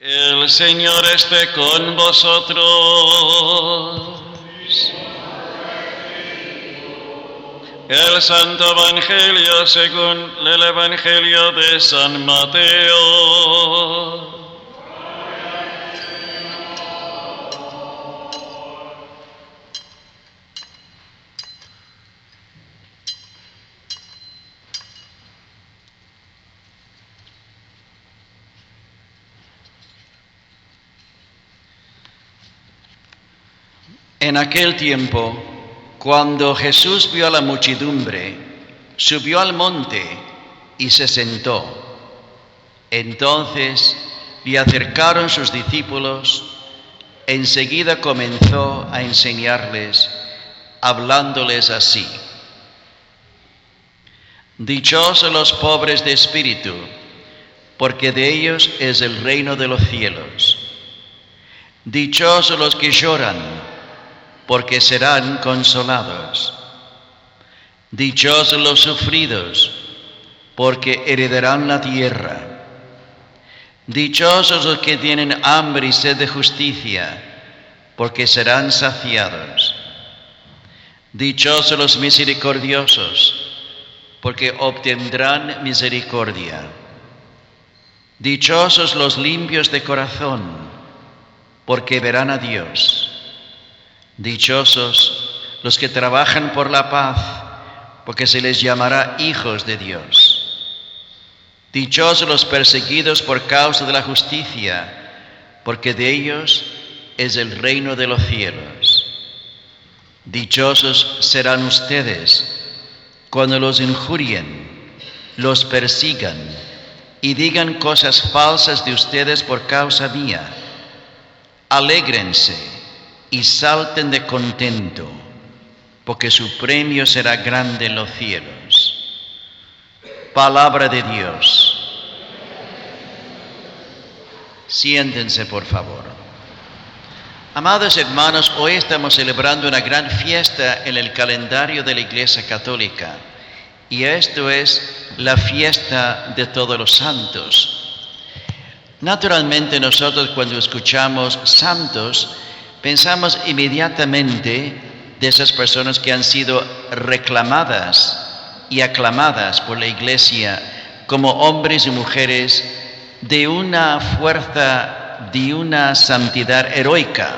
El Señor esté con vosotros. El Santo Evangelio según el Evangelio de San Mateo. En aquel tiempo, cuando Jesús vio a la muchedumbre, subió al monte y se sentó. Entonces le acercaron sus discípulos. Enseguida comenzó a enseñarles, hablándoles así: Dichosos los pobres de espíritu, porque de ellos es el reino de los cielos. Dichosos los que lloran, porque serán consolados. Dichosos los sufridos, porque heredarán la tierra. Dichosos los que tienen hambre y sed de justicia, porque serán saciados. Dichosos los misericordiosos, porque obtendrán misericordia. Dichosos los limpios de corazón, porque verán a Dios. Dichosos los que trabajan por la paz, porque se les llamará hijos de Dios. Dichosos los perseguidos por causa de la justicia, porque de ellos es el reino de los cielos. Dichosos serán ustedes cuando los injurien, los persigan y digan cosas falsas de ustedes por causa mía. Alégrense y salten de contento, porque su premio será grande en los cielos. Palabra de Dios. Siéntense, por favor. Amados hermanos, hoy estamos celebrando una gran fiesta en el calendario de la Iglesia Católica, y esto es la fiesta de todos los santos. Naturalmente nosotros, cuando escuchamos santos, pensamos inmediatamente de esas personas que han sido reclamadas y aclamadas por la Iglesia como hombres y mujeres de una fuerza, de una santidad heroica,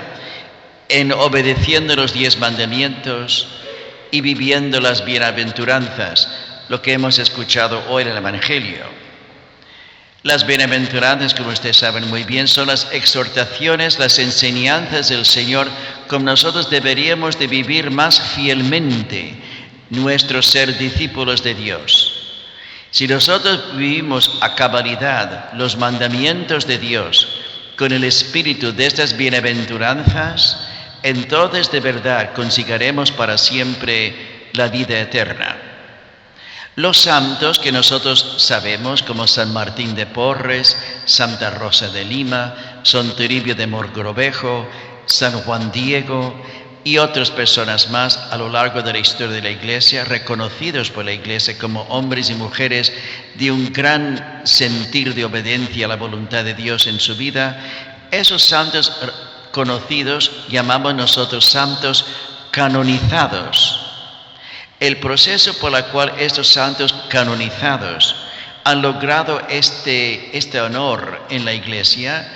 en obedeciendo los 10 mandamientos y viviendo las bienaventuranzas, lo que hemos escuchado hoy en el Evangelio. Las bienaventuranzas, como ustedes saben muy bien, son las exhortaciones, las enseñanzas del Señor, como nosotros deberíamos de vivir más fielmente nuestro ser discípulos de Dios. Si nosotros vivimos a cabalidad los mandamientos de Dios con el espíritu de estas bienaventuranzas, entonces de verdad conseguiremos para siempre la vida eterna. Los santos que nosotros sabemos, como San Martín de Porres, Santa Rosa de Lima, San Toribio de Mogrovejo, San Juan Diego y otras personas más a lo largo de la historia de la Iglesia, reconocidos por la Iglesia como hombres y mujeres de un gran sentir de obediencia a la voluntad de Dios en su vida, esos santos conocidos llamamos nosotros santos canonizados. El proceso por el cual estos santos canonizados han logrado este honor en la Iglesia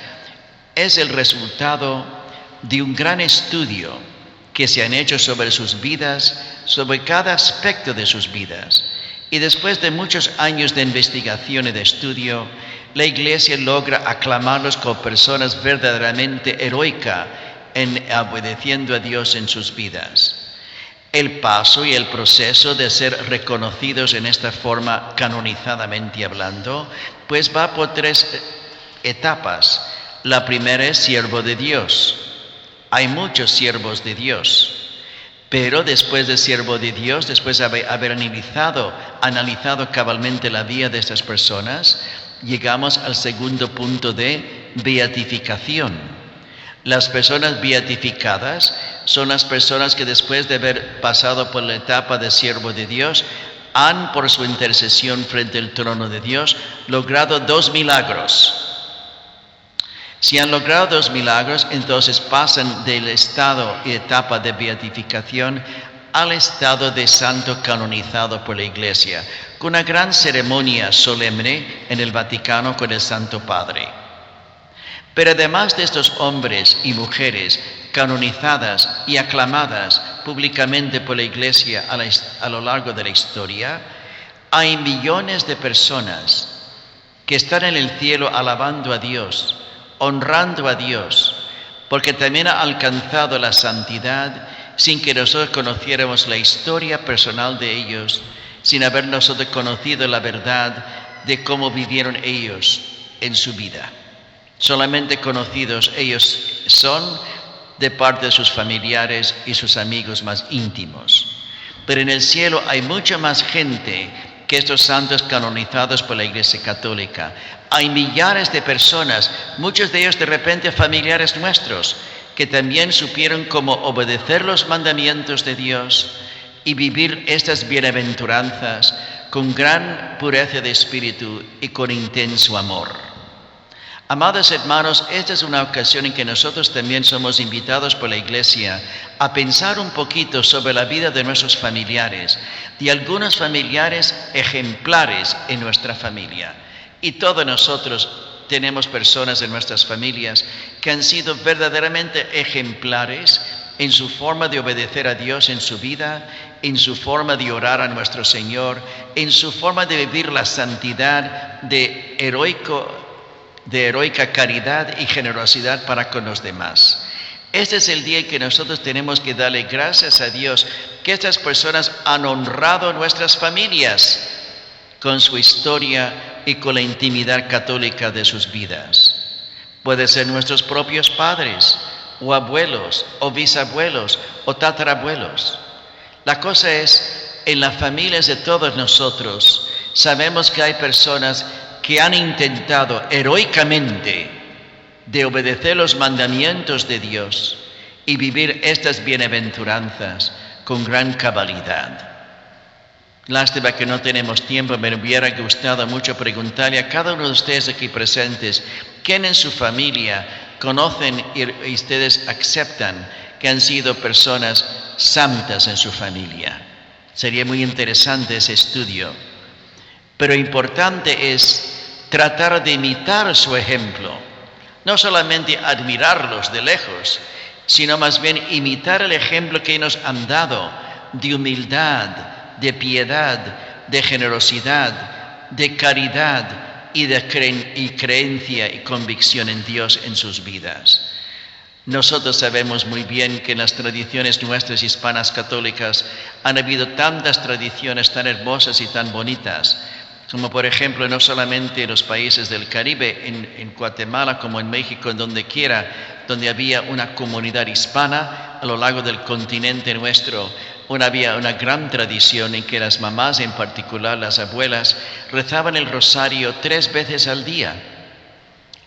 es el resultado de un gran estudio que se han hecho sobre sus vidas, sobre cada aspecto de sus vidas. Y después de muchos años de investigación y de estudio, la Iglesia logra aclamarlos como personas verdaderamente heroicas en obedeciendo a Dios en sus vidas. El paso y el proceso de ser reconocidos en esta forma canonizadamente hablando, pues va por 3 etapas. La primera es siervo de Dios. Hay muchos siervos de Dios, pero después de siervo de Dios, después de haber analizado cabalmente la vida de estas personas, llegamos al segundo punto de beatificación. Las personas beatificadas son las personas que después de haber pasado por la etapa de siervo de Dios, han por su intercesión frente al trono de Dios logrado 2 milagros. Si han logrado los milagros, entonces pasan del estado y etapa de beatificación al estado de santo canonizado por la Iglesia, con una gran ceremonia solemne en el Vaticano con el Santo Padre. Pero además de estos hombres y mujeres canonizadas y aclamadas públicamente por la Iglesia a lo largo de la historia, hay millones de personas que están en el cielo alabando a Dios, honrando a Dios, porque también ha alcanzado la santidad sin que nosotros conociéramos la historia personal de ellos, sin haber nosotros conocido la verdad de cómo vivieron ellos en su vida. Solamente conocidos ellos son de parte de sus familiares y sus amigos más íntimos. Pero en el cielo hay mucha más gente que estos santos canonizados por la Iglesia Católica. Hay millares de personas, muchos de ellos de repente familiares nuestros, que también supieron cómo obedecer los mandamientos de Dios y vivir estas bienaventuranzas con gran pureza de espíritu y con intenso amor. Amados hermanos, esta es una ocasión en que nosotros también somos invitados por la Iglesia a pensar un poquito sobre la vida de nuestros familiares, de algunos familiares ejemplares en nuestra familia. Y todos nosotros tenemos personas en nuestras familias que han sido verdaderamente ejemplares en su forma de obedecer a Dios en su vida, en su forma de orar a nuestro Señor, en su forma de vivir la santidad de heroica caridad y generosidad para con los demás. Este es el día en que nosotros tenemos que darle gracias a Dios que estas personas han honrado nuestras familias con su historia y con la intimidad católica de sus vidas. Puede ser nuestros propios padres, o abuelos, o bisabuelos, o tatarabuelos. La cosa es, en las familias de todos nosotros, sabemos que hay personas que han intentado heroicamente de obedecer los mandamientos de Dios y vivir estas bienaventuranzas con gran cabalidad. Lástima que no tenemos tiempo, me hubiera gustado mucho preguntarle a cada uno de ustedes aquí presentes, ¿quién en su familia conocen y ustedes aceptan que han sido personas santas en su familia? Sería muy interesante ese estudio. Pero importante es tratar de imitar su ejemplo, no solamente admirarlos de lejos, sino más bien imitar el ejemplo que nos han dado de humildad, de piedad, de generosidad, de caridad y de creencia y convicción en Dios en sus vidas. Nosotros sabemos muy bien que en las tradiciones nuestras hispanas católicas han habido tantas tradiciones tan hermosas y tan bonitas, como por ejemplo no solamente en los países del Caribe, en Guatemala como en México, en donde quiera, donde había una comunidad hispana a lo largo del continente nuestro, había una gran tradición en que las mamás, en particular las abuelas, rezaban el rosario 3 veces al día.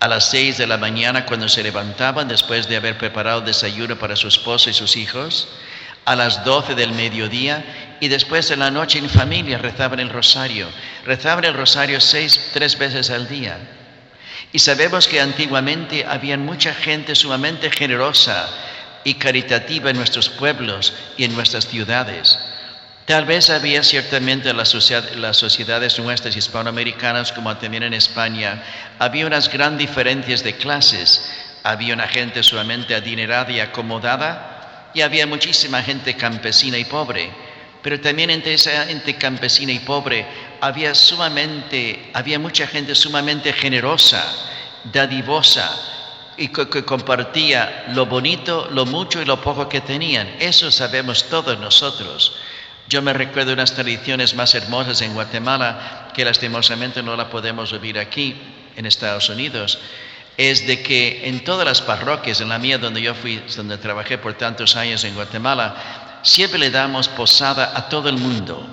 A las 6 de la mañana cuando se levantaban después de haber preparado desayuno para su esposo y sus hijos, a las 12 del mediodía y después de la noche en familia rezaban el rosario. Rezaban el rosario 3 veces al día. Y sabemos que antiguamente había mucha gente sumamente generosa y caritativa en nuestros pueblos y en nuestras ciudades. Tal vez había ciertamente las sociedades nuestras hispanoamericanas, como también en España, había unas gran diferencias de clases. Había una gente sumamente adinerada y acomodada, y había muchísima gente campesina y pobre. Pero también entre esa gente campesina y pobre había mucha gente sumamente generosa, dadivosa, y que compartía lo bonito, lo mucho y lo poco que tenían. Eso sabemos todos nosotros. Yo me recuerdo unas tradiciones más hermosas en Guatemala, que lastimosamente no la podemos vivir aquí en Estados Unidos, es de que en todas las parroquias, en la mía donde yo fui, donde trabajé por tantos años en Guatemala, siempre le damos posada a todo el mundo.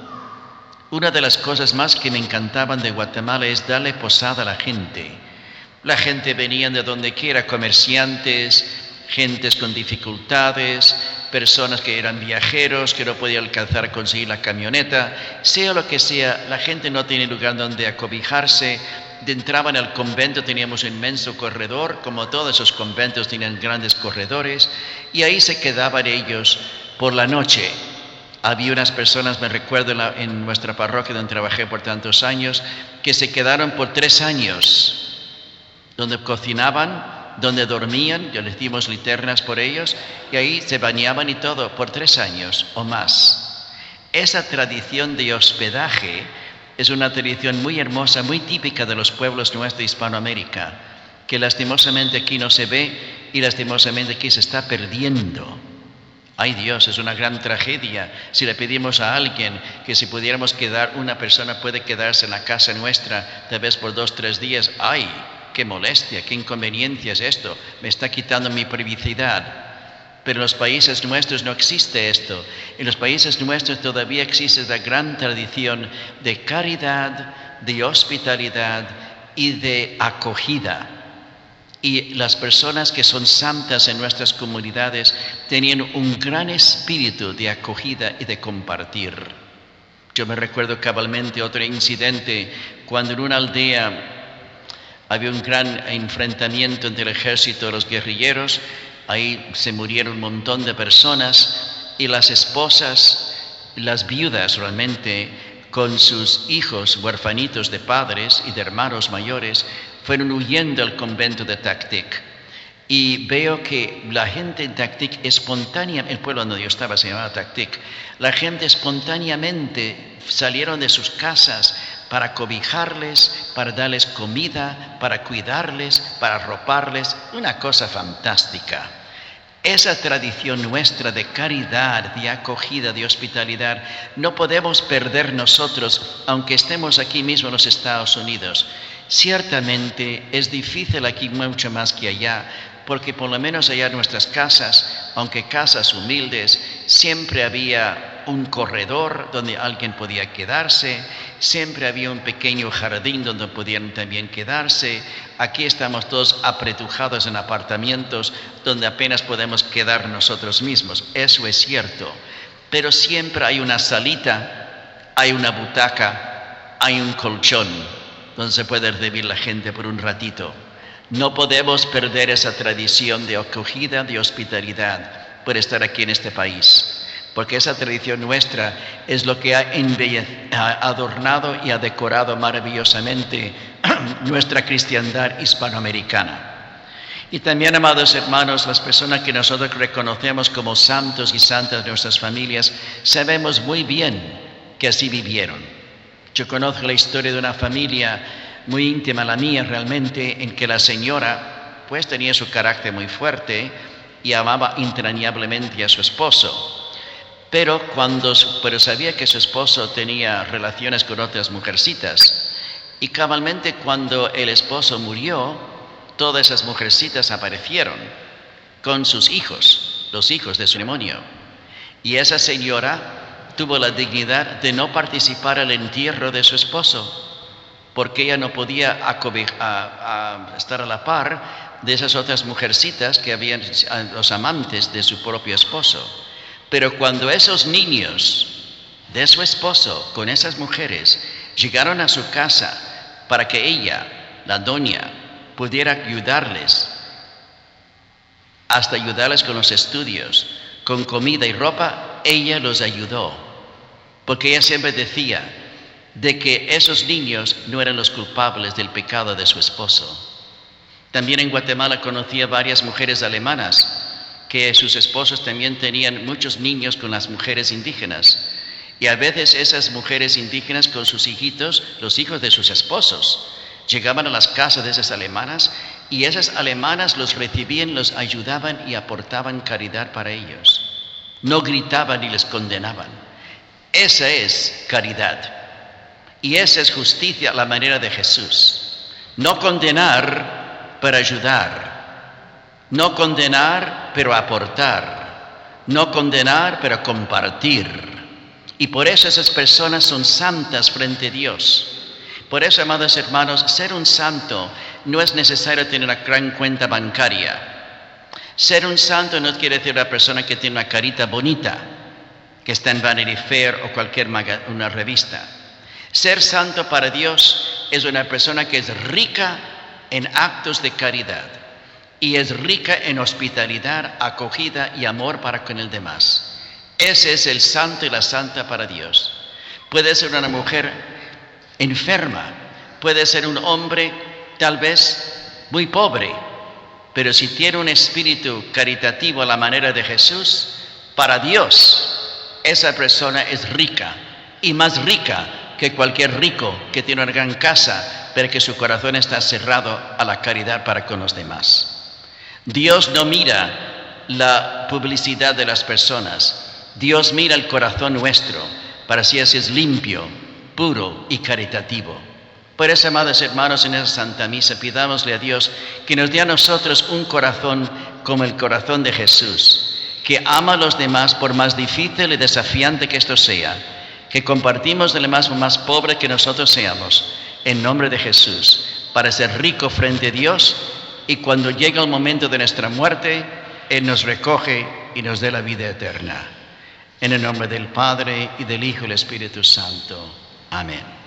Una de las cosas más que me encantaban de Guatemala es darle posada a la gente. La gente venía de donde quiera, comerciantes, gentes con dificultades, personas que eran viajeros, que no podían alcanzar a conseguir la camioneta, sea lo que sea, la gente no tiene lugar donde acobijarse entraban al convento, teníamos un inmenso corredor, como todos esos conventos tenían grandes corredores, y ahí se quedaban ellos por la noche. Había unas personas, me recuerdo en nuestra parroquia donde trabajé por tantos años, que se quedaron por 3 años, donde cocinaban, donde dormían, yo les dimos linternas por ellos, y ahí se bañaban y todo, por 3 años o más. Esa tradición de hospedaje es una tradición muy hermosa, muy típica de los pueblos nuestros de Hispanoamérica, que lastimosamente aquí no se ve y lastimosamente aquí se está perdiendo. Ay Dios, es una gran tragedia si le pedimos a alguien que si pudiéramos quedar, una persona puede quedarse en la casa nuestra tal vez por 2 o 3 días. Ay, qué molestia, qué inconveniencia es esto, me está quitando mi privacidad. Pero en los países nuestros no existe esto. En los países nuestros todavía existe la gran tradición de caridad, de hospitalidad y de acogida. Y las personas que son santas en nuestras comunidades tenían un gran espíritu de acogida y de compartir. Yo me recuerdo cabalmente otro incidente cuando en una aldea había un gran enfrentamiento entre el ejército y los guerrilleros. Ahí se murieron un montón de personas y las esposas, las viudas realmente, con sus hijos huérfanitos de padres y de hermanos mayores, fueron huyendo al convento de Tactic. Y veo que la gente en Tactic espontáneamente, el pueblo donde yo estaba se llamaba Tactic, la gente espontáneamente salieron de sus casas para cobijarles, para darles comida, para cuidarles, para arroparles, una cosa fantástica. Esa tradición nuestra de caridad, de acogida, de hospitalidad, no podemos perder nosotros, aunque estemos aquí mismo en los Estados Unidos. Ciertamente es difícil aquí mucho más que allá, porque por lo menos allá en nuestras casas, aunque casas humildes, siempre había un corredor donde alguien podía quedarse, siempre había un pequeño jardín donde podían también quedarse. Aquí estamos todos apretujados en apartamentos donde apenas podemos quedar nosotros mismos, eso es cierto, pero siempre hay una salita, hay una butaca, hay un colchón donde se puede recibir la gente por un ratito. No podemos perder esa tradición de acogida, de hospitalidad por estar aquí en este país, porque esa tradición nuestra es lo que ha adornado y ha decorado maravillosamente nuestra cristiandad hispanoamericana. Y también, amados hermanos, las personas que nosotros reconocemos como santos y santas de nuestras familias, sabemos muy bien que así vivieron. Yo conozco la historia de una familia muy íntima, la mía realmente, en que la señora pues tenía su carácter muy fuerte y amaba entrañablemente a su esposo. Pero sabía que su esposo tenía relaciones con otras mujercitas. Y cabalmente cuando el esposo murió, todas esas mujercitas aparecieron con sus hijos, los hijos de su matrimonio. Y esa señora tuvo la dignidad de no participar al entierro de su esposo, porque ella no podía estar a la par de esas otras mujercitas que habían los amantes de su propio esposo. Pero cuando esos niños de su esposo con esas mujeres llegaron a su casa para que ella, la doña, pudiera ayudarles, hasta ayudarles con los estudios, con comida y ropa, ella los ayudó, porque ella siempre decía de que esos niños no eran los culpables del pecado de su esposo. También en Guatemala conocía varias mujeres alemanas que sus esposos también tenían muchos niños con las mujeres indígenas. Y a veces esas mujeres indígenas con sus hijitos, los hijos de sus esposos, llegaban a las casas de esas alemanas y esas alemanas los recibían, los ayudaban y aportaban caridad para ellos. No gritaban ni les condenaban. Esa es caridad. Y esa es justicia a la manera de Jesús. No condenar, pero ayudar. No condenar, pero aportar. No condenar, pero compartir. Y por eso esas personas son santas frente a Dios. Por eso, amados hermanos, ser un santo no es necesario tener una gran cuenta bancaria. Ser un santo no quiere decir una persona que tiene una carita bonita, que está en Vanity Fair o cualquier una revista. Ser santo para Dios es una persona que es rica en actos de caridad y es rica en hospitalidad, acogida y amor para con el demás. Ese es el santo y la santa para Dios. Puede ser una mujer enferma, puede ser un hombre tal vez muy pobre, pero si tiene un espíritu caritativo a la manera de Jesús, para Dios esa persona es rica y más rica que cualquier rico que tiene una gran casa, pero que su corazón está cerrado a la caridad para con los demás. Dios no mira la publicidad de las personas, Dios mira el corazón nuestro para si ese es limpio, puro y caritativo. Por eso, amados hermanos, en esa Santa Misa pidámosle a Dios que nos dé a nosotros un corazón como el corazón de Jesús, que ama a los demás por más difícil y desafiante que esto sea, que compartimos de lo más pobre que nosotros seamos, en nombre de Jesús, para ser rico frente a Dios, y cuando llega el momento de nuestra muerte, Él nos recoge y nos dé la vida eterna. En el nombre del Padre, y del Hijo, y del Espíritu Santo. Amén.